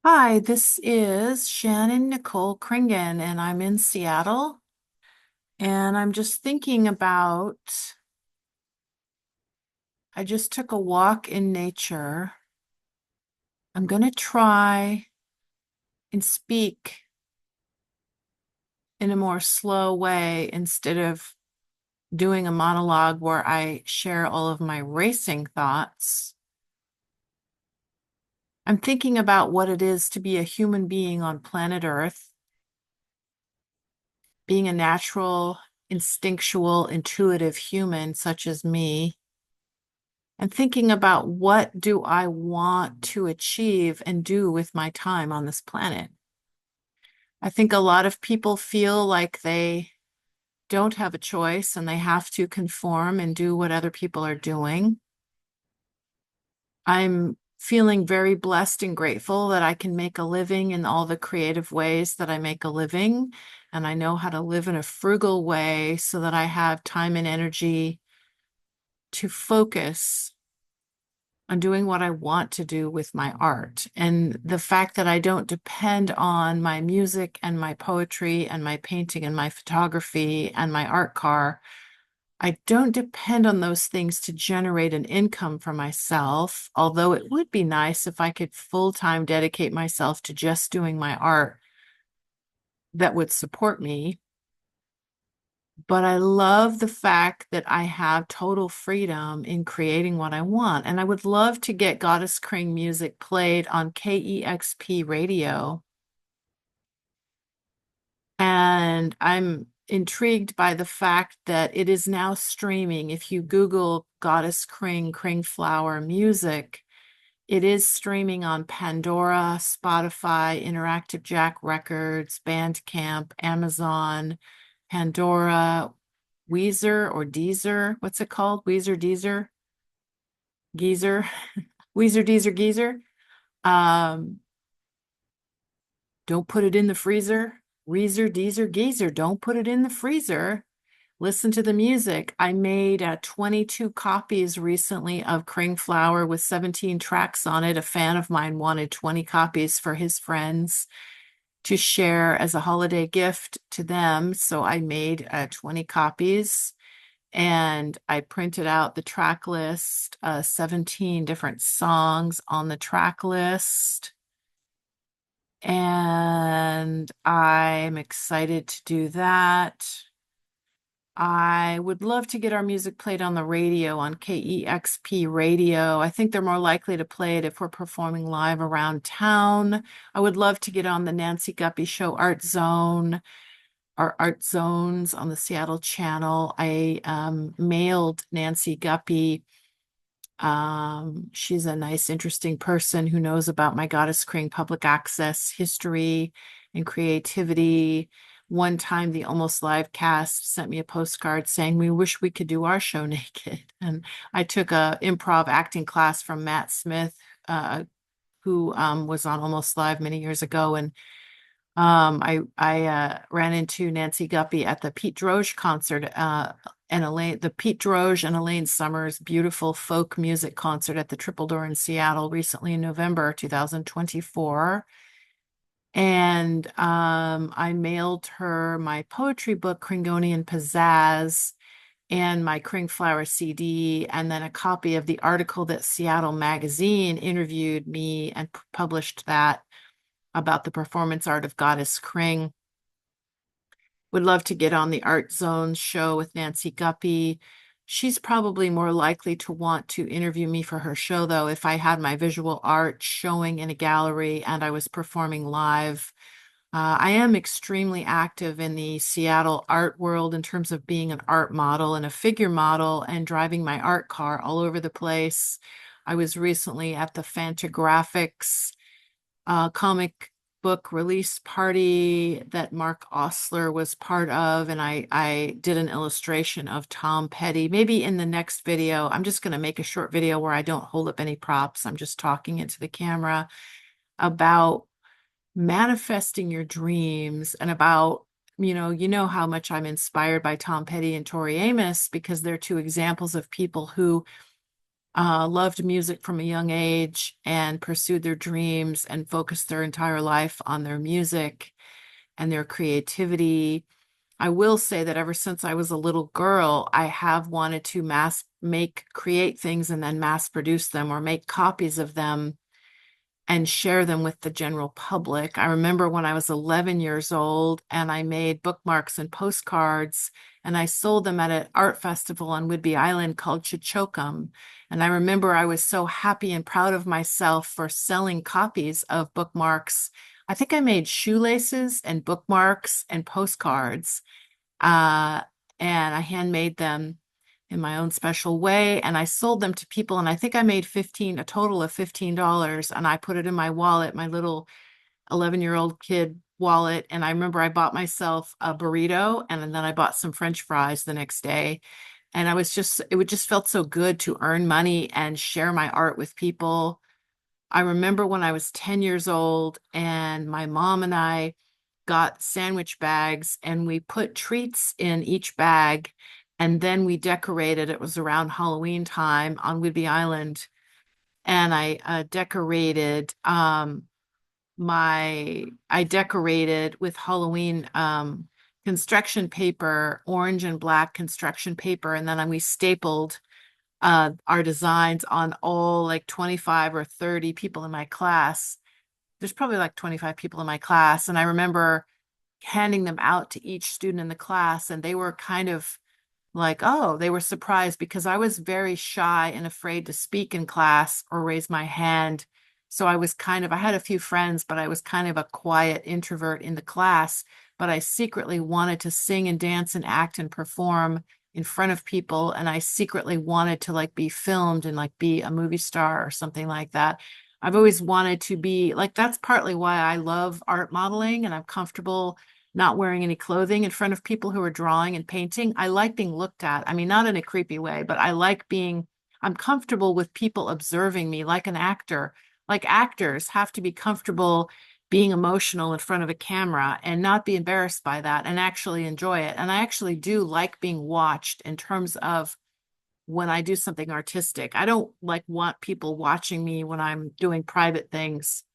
Hi, this is Shannon Kringen, and I'm in Seattle. And I'm just thinking about, I just took a walk in nature. I'm going to try and speak in a more slow way instead of doing a monologue where I share all of my racing thoughts. I'm thinking about what it is to be a human being on planet Earth, being a natural, instinctual, intuitive human such as me and thinking about what do I want to achieve and do with my time on this planet. I think a lot of people feel like they don't have a choice and they have to conform and do what other people are doing. I'm feeling very blessed and grateful that I can make a living in all the creative ways that I make a living. And I know how to live in a frugal way so that I have time and energy to focus on doing what I want to do with my art. And the fact that I don't depend on my music and my poetry and my painting and my photography and my art car. I don't depend on those things to generate an income for myself, although it would be nice if I could full-time dedicate myself to just doing my art that would support me. But I love the fact that I have total freedom in creating what I want. And I would love to get Goddess KRING music played on KEXP radio. And I'm intrigued by the fact that it is now streaming. If you Google Goddess KRING, KringFlower music, it is streaming on Pandora, Spotify, Interactive Jack Records, Bandcamp, Amazon, Pandora, Weezer or Deezer. What's it called? Weezer, Deezer, Geezer, Weezer, Deezer, Geezer. Um, don't put it in the freezer. Weezer, Deezer, Geezer. Don't put it in the freezer. Listen to the music. I made 22 copies recently of KringFlower with 17 tracks on it. A fan of mine wanted 20 copies for his friends to share as a holiday gift to them. So I made 20 copies and I printed out the track list, 17 different songs on the track list. And I'm excited to do that. I would love to get our music played on the radio, on KEXP radio. I think they're more likely to play it if we're performing live around town. I would love to get on the Nancy Guppy Show Art Zone, our Art Zones on the Seattle channel. I mailed Nancy Guppy. She's a nice, interesting person who knows about my Goddess KRING public access history and creativity. One time, the Almost Live cast sent me a postcard saying, "We wish we could do our show naked." And I took a improv acting class from Matt Smith, who was on Almost Live many years ago. And I ran into Nancy Guppy at the Pete Droge concert, and the Pete Droge and Elaine Summers beautiful folk music concert at the Triple Door in Seattle recently in November 2024. And I mailed her my poetry book, Kringonian Pizzazz, and my KringFlower CD, and then a copy of the article that Seattle Magazine interviewed me and published that about the performance art of Goddess KRING. Would love to get on the Art Zone show with Nancy Guppy. She's probably more likely to want to interview me for her show, though, if I had my visual art showing in a gallery and I was performing live. I am extremely active in the Seattle art world in terms of being an art model and a figure model and driving my art car all over the place. I was recently at the Fantagraphics comic book release party that Mark Osler was part of, and I did an illustration of Tom Petty. Maybe in the next video, I'm just going to make a short video where I don't hold up any props. I'm just talking into the camera about manifesting your dreams and about, you know how much I'm inspired by Tom Petty and Tori Amos because they're two examples of people who loved music from a young age and pursued their dreams and focused their entire life on their music and their creativity. I will say that ever since I was a little girl, I have wanted to create things and then mass produce them or make copies of them and share them with the general public. I remember when I was 11 years old and I made bookmarks and postcards and I sold them at an art festival on Whidbey Island called Chichokum. And I remember I was so happy and proud of myself for selling copies of bookmarks. I think I made shoelaces and bookmarks and postcards. Uh, and I handmade them in my own special way. And I sold them to people. And I think I made a total of $15. And I put it in my wallet, my little 11-year-old kid wallet. And I remember I bought myself a burrito and then I bought some French fries the next day. And it would just felt so good to earn money and share my art with people. I remember when I was 10 years old and my mom and I got sandwich bags and we put treats in each bag and then we decorated. It was around Halloween time on Whidbey Island, and I decorated with Halloween construction paper, orange and black construction paper, and then we stapled our designs on all like 25 or 30 people in my class. There's probably like 25 people in my class, and I remember handing them out to each student in the class, and they were kind of like, oh, they were surprised because I was very shy and afraid to speak in class or raise my hand. So I had a few friends, but I was kind of a quiet introvert in the class, but I secretly wanted to sing and dance and act and perform in front of people. And I secretly wanted to like be filmed and like be a movie star or something like that. I've always wanted to be like, that's partly why I love art modeling and I'm comfortable not wearing any clothing in front of people who are drawing and painting. I like being looked at. I mean, not in a creepy way, but I'm comfortable with people observing me like an actor. Like actors have to be comfortable being emotional in front of a camera and not be embarrassed by that and actually enjoy it. And I actually do like being watched in terms of when I do something artistic. I don't like want people watching me when I'm doing private things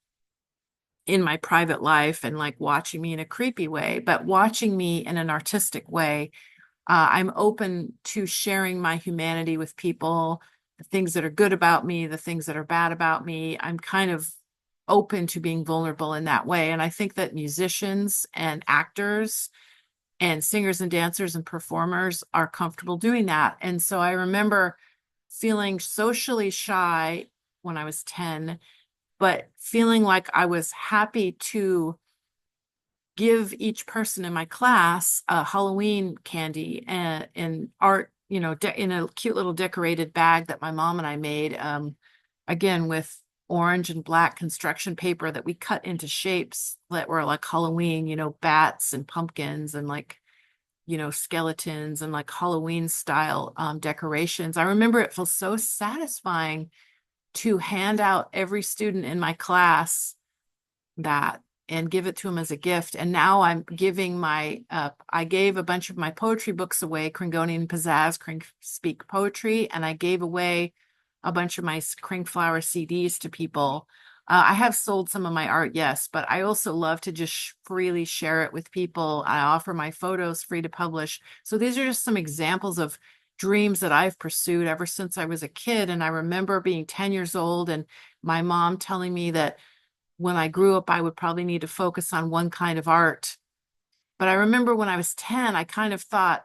in my private life and like watching me in a creepy way, but watching me in an artistic way. I'm open to sharing my humanity with people, the things that are good about me, the things that are bad about me. I'm kind of open to being vulnerable in that way. And I think that musicians and actors and singers and dancers and performers are comfortable doing that. And so I remember feeling socially shy when I was 10, but feeling like I was happy to give each person in my class a Halloween candy and art, in a cute little decorated bag that my mom and I made, again, with orange and black construction paper that we cut into shapes that were like Halloween, bats and pumpkins and like, skeletons and like Halloween style decorations. I remember it feels so satisfying to hand out every student in my class that and give it to them as a gift. And now I'm giving I gave a bunch of my poetry books away, Kringonian, Pizzazz, KringSPEAK poetry, and I gave away a bunch of my KringFlower CDs to people. I have sold some of my art, yes, but I also love to just freely share it with people. I offer my photos free to publish. So these are just some examples of dreams that I've pursued ever since I was a kid. And I remember being 10 years old and my mom telling me that when I grew up, I would probably need to focus on one kind of art. But I remember when I was 10, I kind of thought,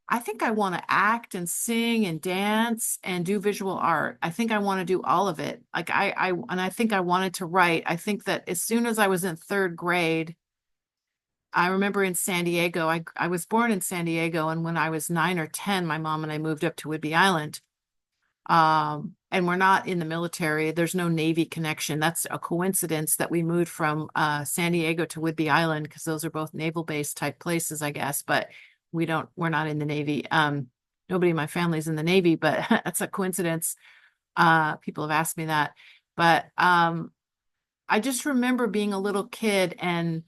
I think I want to act and sing and dance and do visual art. I think I want to do all of it. Like and I think I wanted to write. I think that as soon as I was in third grade, I remember in San Diego, I was born in San Diego. And when I was 9 or 10, my mom and I moved up to Whidbey Island. And we're not in the military. There's no Navy connection. That's a coincidence that we moved from San Diego to Whidbey Island because those are both naval base type places, I guess. But we're not in the Navy. Nobody in my family's in the Navy, but that's a coincidence. People have asked me that. But I just remember being a little kid and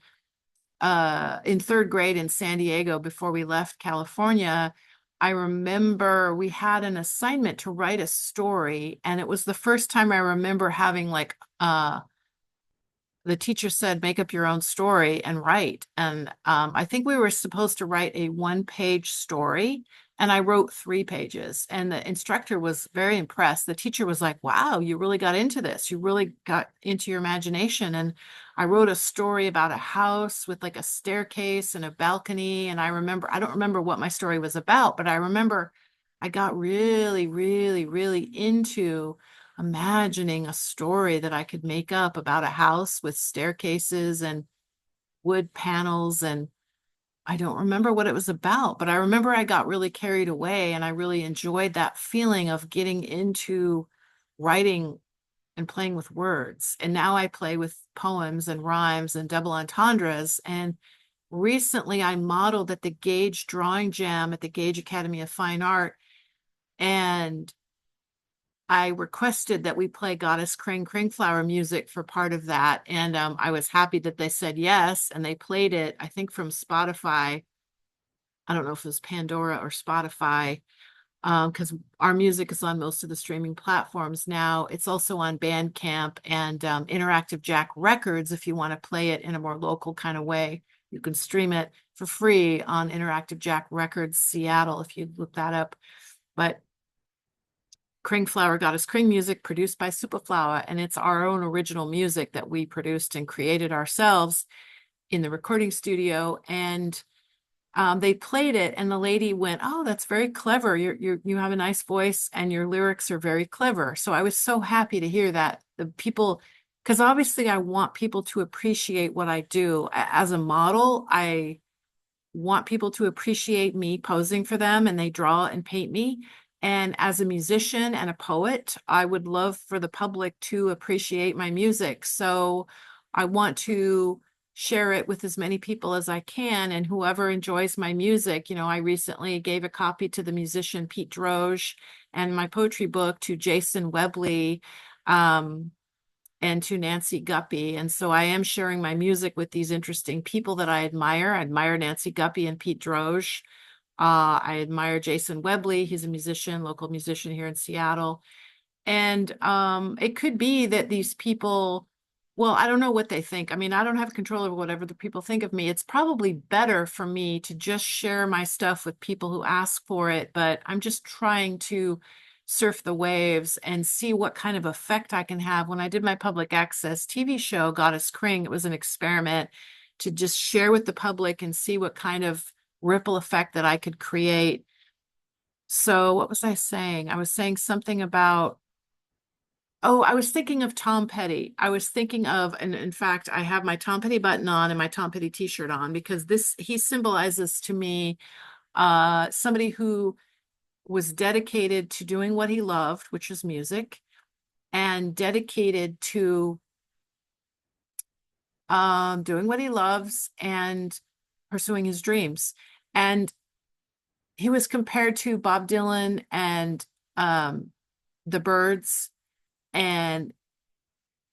in third grade in San Diego before we left California, I remember we had an assignment to write a story, and it was the first time I remember having like the teacher said, make up your own story and write. And I think we were supposed to write a 1-page story, and I wrote 3 pages. And the instructor was very impressed. The teacher was like, wow, you really got into this. You really got into your imagination. And I wrote a story about a house with like a staircase and a balcony. And I don't remember what my story was about, but I remember I got really, really, really into imagining a story that I could make up about a house with staircases and wood panels. And I don't remember what it was about, but I remember I got really carried away, and I really enjoyed that feeling of getting into writing and playing with words. And now I play with poems and rhymes and double entendres. And recently I modeled at the Gage Drawing Jam at the Gage Academy of Fine Art. And I requested that we play Goddess KRINGFlower music for part of that. And I was happy that they said yes. And they played it, I think, from Spotify. I don't know if it was Pandora or Spotify, because our music is on most of the streaming platforms now. It's also on Bandcamp and Interactive Jack Records. If you want to play it in a more local kind of way, you can stream it for free on Interactive Jack Records Seattle, if you look that up. But KringFlower Goddess Kring music produced by Supaflower, and it's our own original music that we produced and created ourselves in the recording studio. And they played it, and the lady went, "Oh, that's very clever. You have a nice voice, and your lyrics are very clever." So I was so happy to hear that the people, because obviously I want people to appreciate what I do. As a model, I want people to appreciate me posing for them, and they draw and paint me. And as a musician and a poet, I would love for the public to appreciate my music. So I want to share it with as many people as I can, and whoever enjoys my music. I recently gave a copy to the musician Pete Droge, and my poetry book to Jason Webley, and to Nancy Guppy. And so I am sharing my music with these interesting people that I admire. I admire Nancy Guppy and Pete Droge. I admire Jason Webley. He's a musician, local musician here in Seattle. And it could be that these people, well, I don't know what they think. I mean, I don't have control over whatever the people think of me. It's probably better for me to just share my stuff with people who ask for it, but I'm just trying to surf the waves and see what kind of effect I can have. When I did my public access TV show, Goddess KRING, it was an experiment to just share with the public and see what kind of ripple effect that I could create. So what was I saying? I was saying something about, oh, I was thinking of Tom Petty. I was thinking of, and in fact, I have my Tom Petty button on and my Tom Petty t-shirt on, because he symbolizes to me somebody who was dedicated to doing what he loved, which is music, and dedicated to doing what he loves and pursuing his dreams. And he was compared to Bob Dylan and the Byrds, and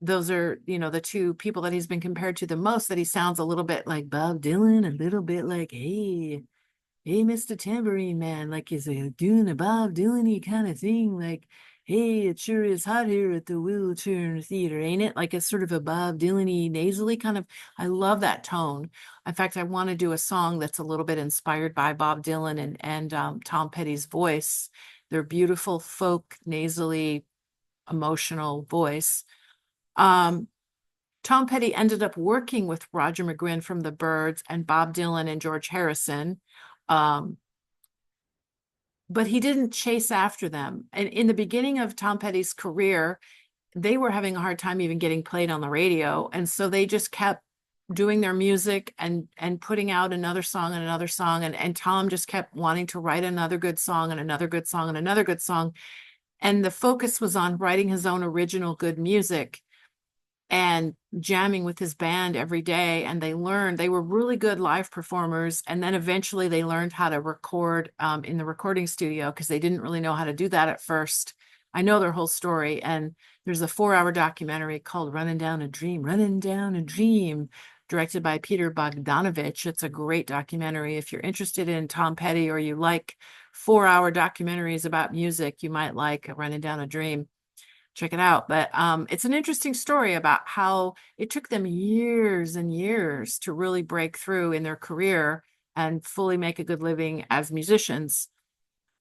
those are, the 2 people that he's been compared to the most, that he sounds a little bit like Bob Dylan, a little bit like, hey, Mr. Tambourine Man, like he's doing a Bob Dylan-y kind of thing, like, hey, it sure is hot here at the Will Turner Theater, ain't it? Like it's sort of a Bob Dylan-y, nasally kind of, I love that tone. In fact, I want to do a song that's a little bit inspired by Bob Dylan and Tom Petty's voice. Their beautiful folk, nasally, emotional voice. Tom Petty ended up working with Roger McGuinn from the Byrds and Bob Dylan and George Harrison. But he didn't chase after them. And in the beginning of Tom Petty's career, they were having a hard time even getting played on the radio. And so they just kept doing their music and putting out another song and another song. And Tom just kept wanting to write another good song and another good song and another good song. And the focus was on writing his own original good music and jamming with his band every day. And they were really good live performers. And then eventually they learned how to record in the recording studio, because they didn't really know how to do that at first. I know their whole story. And there's a 4-hour documentary called Running Down a Dream, directed by Peter Bogdanovich. It's a great documentary. If you're interested in Tom Petty, or you like 4-hour documentaries about music you might like, Running Down a Dream. Check it out. But it's an interesting story about how it took them years and years to really break through in their career and fully make a good living as musicians.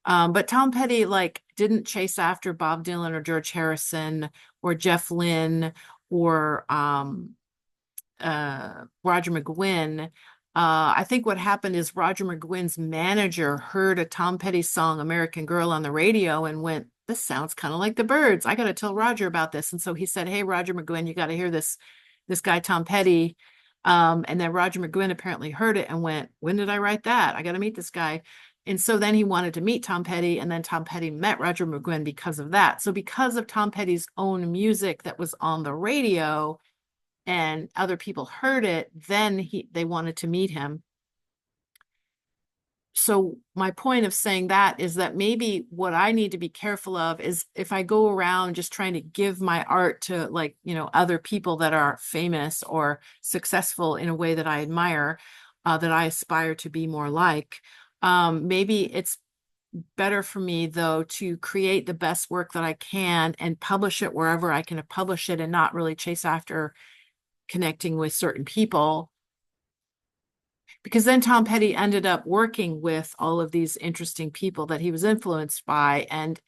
But Tom Petty like didn't chase after Bob Dylan or George Harrison or Jeff Lynne or Roger McGuinn. I think what happened is Roger McGuinn's manager heard a Tom Petty song, American Girl, on the radio and went, "This sounds kind of like the Byrds. I got to tell Roger about this." And so he said, "Hey, Roger McGuinn, you got to hear this guy, Tom Petty." And then Roger McGuinn apparently heard it and went, "When did I write that? I got to meet this guy." And so then he wanted to meet Tom Petty, and then Tom Petty met Roger McGuinn because of that. So because of Tom Petty's own music that was on the radio, and other people heard it, then they wanted to meet him. So my point of saying that is that maybe what I need to be careful of is if I go around just trying to give my art to, like, other people that are famous or successful in a way that I admire, that I aspire to be more like, maybe it's better for me though to create the best work that I can and publish it wherever I can publish it and not really chase after connecting with certain people, because then Tom Petty ended up working with all of these interesting people that he was influenced by, and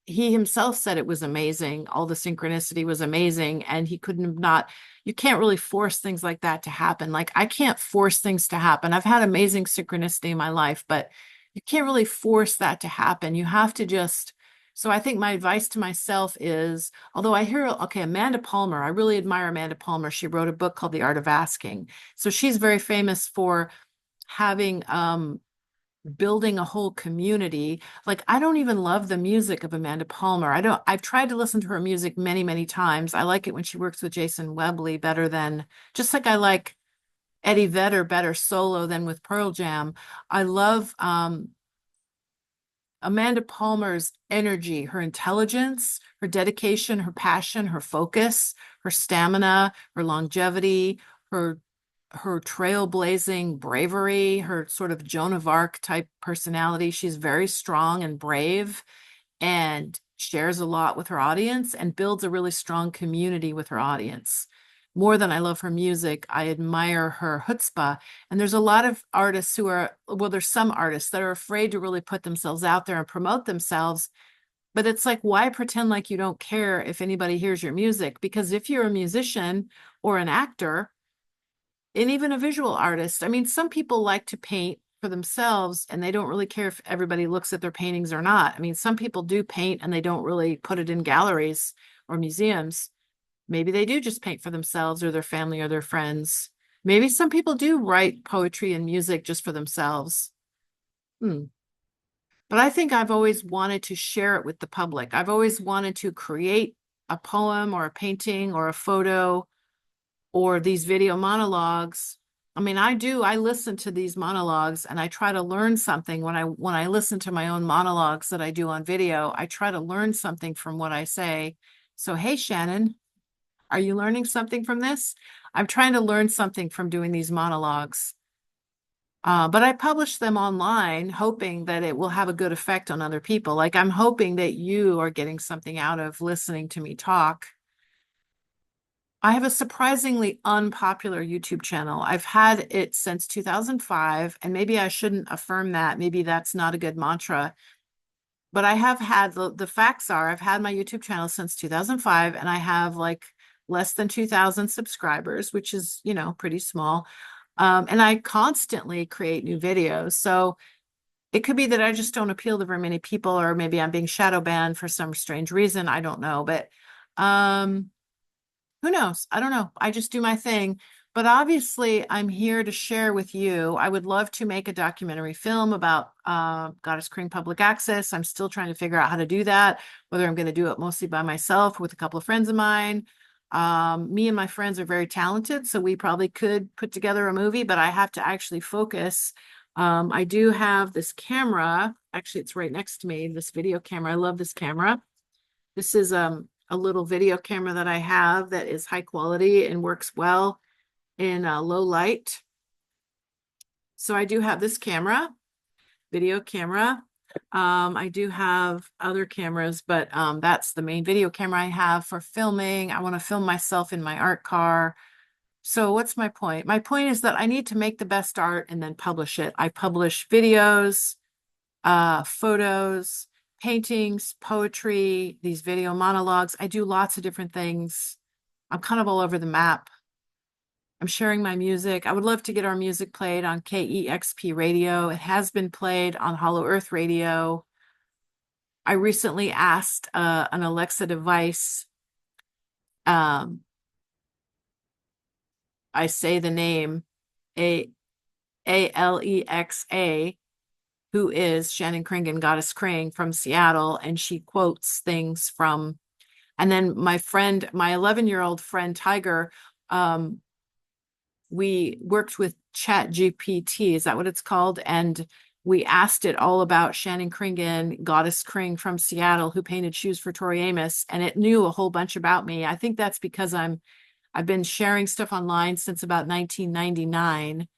he himself said it was amazing. All the synchronicity was amazing, and he couldn't not, you can't really force things like that to happen. Like, I can't force things to happen. I've had amazing synchronicity in my life, but you can't really force that to happen. You have to just, so I think my advice to myself is, although I hear, okay, Amanda Palmer, I really admire Amanda Palmer. She wrote a book called The Art of Asking. So she's very famous for having building a whole community. Like, I don't even love the music of Amanda Palmer. I've tried to listen to her music many, many times. I like it when she works with Jason Webley better than, just like I like Eddie Vedder better solo than with Pearl Jam. I love Amanda Palmer's energy, her intelligence, her dedication, her passion, her focus, her stamina, her longevity, her trailblazing bravery, her sort of Joan of Arc type personality. She's very strong and brave and shares a lot with her audience and builds a really strong community with her audience. More than I love her music, I admire her chutzpah. And there's a lot of artists who are, well, there's some artists that are afraid to really put themselves out there and promote themselves. But it's like, why pretend like you don't care if anybody hears your music? Because if you're a musician or an actor, and even a visual artist, I mean, some people like to paint for themselves and they don't really care if everybody looks at their paintings or not. I mean, some people do paint and they don't really put it in galleries or museums. Maybe they do just paint for themselves or their family or their friends. Maybe some people do write poetry and music just for themselves. But I think I've always wanted to share it with the public. I've always wanted to create a poem or a painting or a photo or these video monologues. I mean, I listen to these monologues and I try to learn something when I listen to my own monologues that I do on video. I try to learn something from what I say. So, hey, Shannon, are you learning something from this? I'm trying to learn something from doing these monologues. But I publish them online, hoping that it will have a good effect on other people. Like, I'm hoping that you are getting something out of listening to me talk. I have a surprisingly unpopular YouTube channel. I've had it since 2005, and maybe I shouldn't affirm that. Maybe that's not a good mantra. But I have had, the facts are, I've had my YouTube channel since 2005, and I have like less than 2,000 subscribers, which is, pretty small. And I constantly create new videos. So it could be that I just don't appeal to very many people, or maybe I'm being shadow banned for some strange reason. I don't know. But who knows? I don't know. I just do my thing. But obviously, I'm here to share with you. I would love to make a documentary film about Goddess KRING Public Access. I'm still trying to figure out how to do that, whether I'm going to do it mostly by myself with a couple of friends of mine. Me and my friends are very talented, so we probably could put together a movie, but I have to actually focus. I do have this camera. Actually, it's right next to me, this video camera. I love this camera. This is a little video camera that I have that is high quality and works well in low light. So I do have this camera, video camera. I do have other cameras, but that's the main video camera I have for filming. I want to film myself in my art car. So what's my point? My point is that I need to make the best art and then publish it. I publish videos, photos, paintings, poetry, these video monologues. I do lots of different things. I'm kind of all over the map. I'm sharing my music. I would love to get our music played on KEXP radio. It has been played on Hollow Earth radio. I recently asked an Alexa device. Um, I say the name A Alexa, who is Shannon Kringen, Goddess KRING from Seattle, and she quotes things from. And then my friend, my 11-year-old friend Tiger, we worked with Chat GPT. Is that what it's called? And we asked it all about Shannon Kringen, Goddess KRING from Seattle, who painted shoes for Tori Amos, and it knew a whole bunch about me. I think that's because I've been sharing stuff online since about 1999.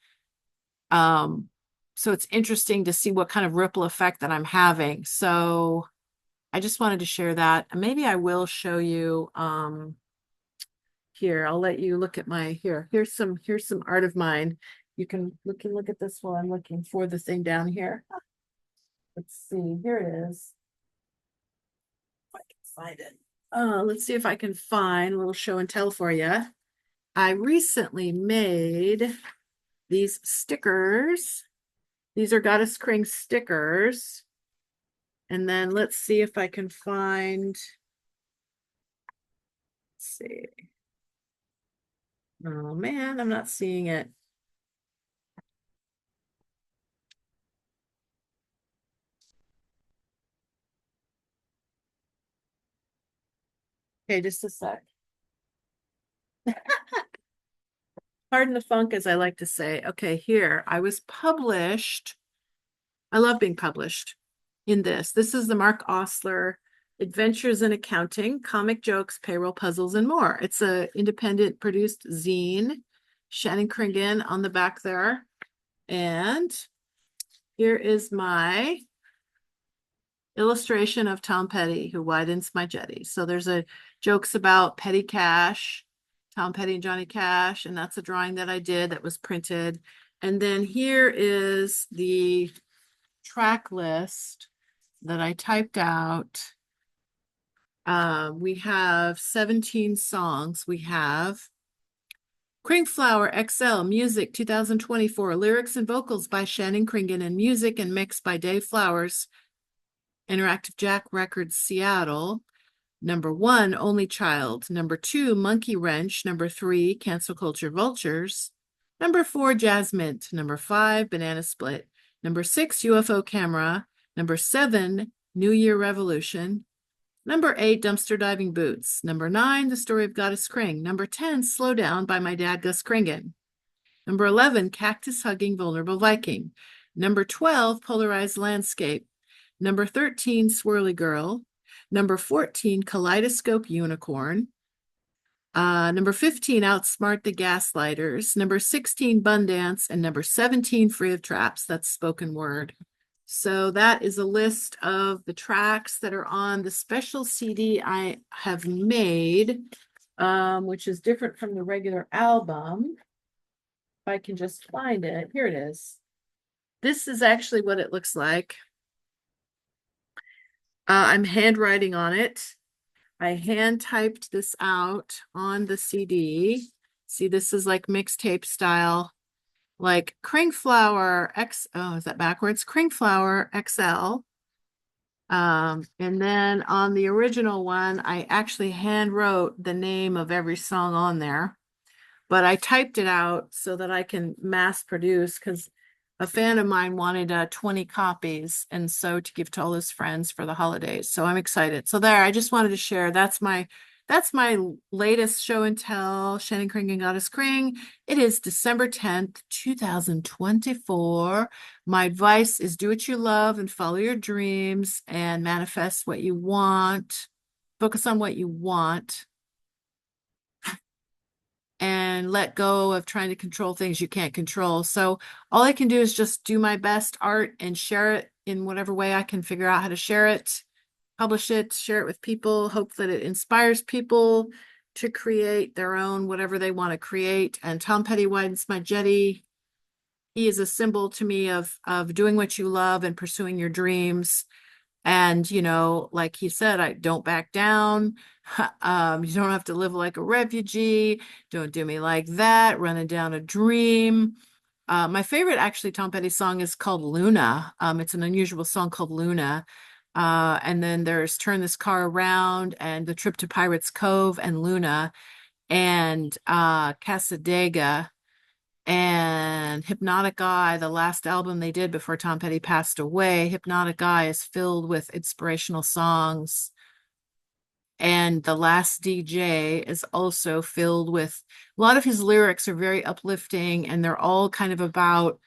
So it's interesting to see what kind of ripple effect that I'm having. So I just wanted to share that. Maybe I will show you here. I'll let you look at my here's some art of mine. You can look at this while I'm looking for the thing down here. Let's see. Here it is. If I can find it. Let's see if I can find a little show and tell for you. I recently made these stickers. These are Goddess KRING stickers. And then let's see if I can find, let's see. Oh man, I'm not seeing it. Okay, just a sec. Pardon the funk, as I like to say. Okay, here, I was published. I love being published in this. This is the Mark Osler Adventures in Accounting, Comic Jokes, Payroll Puzzles, and More. It's a independent produced zine. Shannon Kringen on the back there. And here is my illustration of Tom Petty, who widens my jetty. So there's a jokes about Petty Cash, Tom Petty and Johnny Cash, and that's a drawing that I did that was printed. And then here is the track list that I typed out. We have 17 songs. We have KringFlower XL Music 2024, lyrics and vocals by Shannon Kringen, and music and mix by Dave Flowers, Interactive Jack Records, Seattle. Number 1, Only Child. Number 2, Monkey Wrench. Number 3, Cancel Culture Vultures. Number 4, Jazz Mint. Number 5, Banana Split. Number 6, UFO Camera. Number 7, New Year Revolution. Number 8, Dumpster Diving Boots. Number 9, The Story of Goddess KRING. Number 10, Slow Down by my dad, Gus Kringen. Number 11, Cactus Hugging Vulnerable Viking. Number 12, Polarized Landscape. Number 13, Swirly Girl. Number 14, Kaleidoscope Unicorn. Number 15, Outsmart the Gaslighters. Number 16, Bun Dance. And number 17, Free of Traps. That's spoken word. So that is a list of the tracks that are on the special CD I have made, which is different from the regular album. If I can just find it. Here it is. This is actually what it looks like. I'm handwriting on it. I hand typed this out on the CD. See, this is like mixtape style, like KringFlower X. Oh, is that backwards? KringFlower XL. And then on the original one, I actually hand wrote the name of every song on there, but I typed it out so that I can mass produce because a fan of mine wanted 20 copies, and so to give to all his friends for the holidays. So I'm excited. So there, I just wanted to share. That's my latest show and tell, Shannon Kring and Goddess KRING. It is December 10th, 2024. My advice is do what you love and follow your dreams and manifest what you want. Focus on what you want and let go of trying to control things you can't control. So all I can do is just do my best art and share it in whatever way I can figure out how to share it, publish it, share it with people, hope that it inspires people to create their own whatever they want to create. And Tom Petty widens my jetty. He is a symbol to me of doing what you love and pursuing your dreams. And, you know, like he said, I don't back down. You don't have to live like a refugee. Don't do me like that. Running down a dream. My favorite, actually, Tom Petty song is called Luna. It's an unusual song called Luna. And then there's Turn This Car Around and The Trip to Pirates Cove and Luna and Casadega and Hypnotic Eye, the last album they did before Tom Petty passed away. Hypnotic Eye is filled with inspirational songs. And The Last DJ is also filled with a lot of his lyrics are very uplifting, and they're all kind of about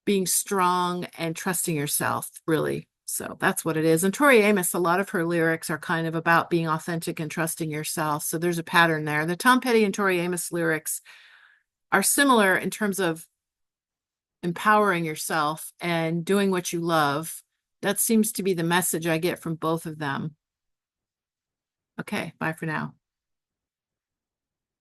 being strong and trusting yourself, really. So that's what it is. And Tori Amos, a lot of her lyrics are kind of about being authentic and trusting yourself. So there's a pattern there. The Tom Petty and Tori Amos lyrics are similar in terms of empowering yourself and doing what you love. That seems to be the message I get from both of them. Okay, bye for now.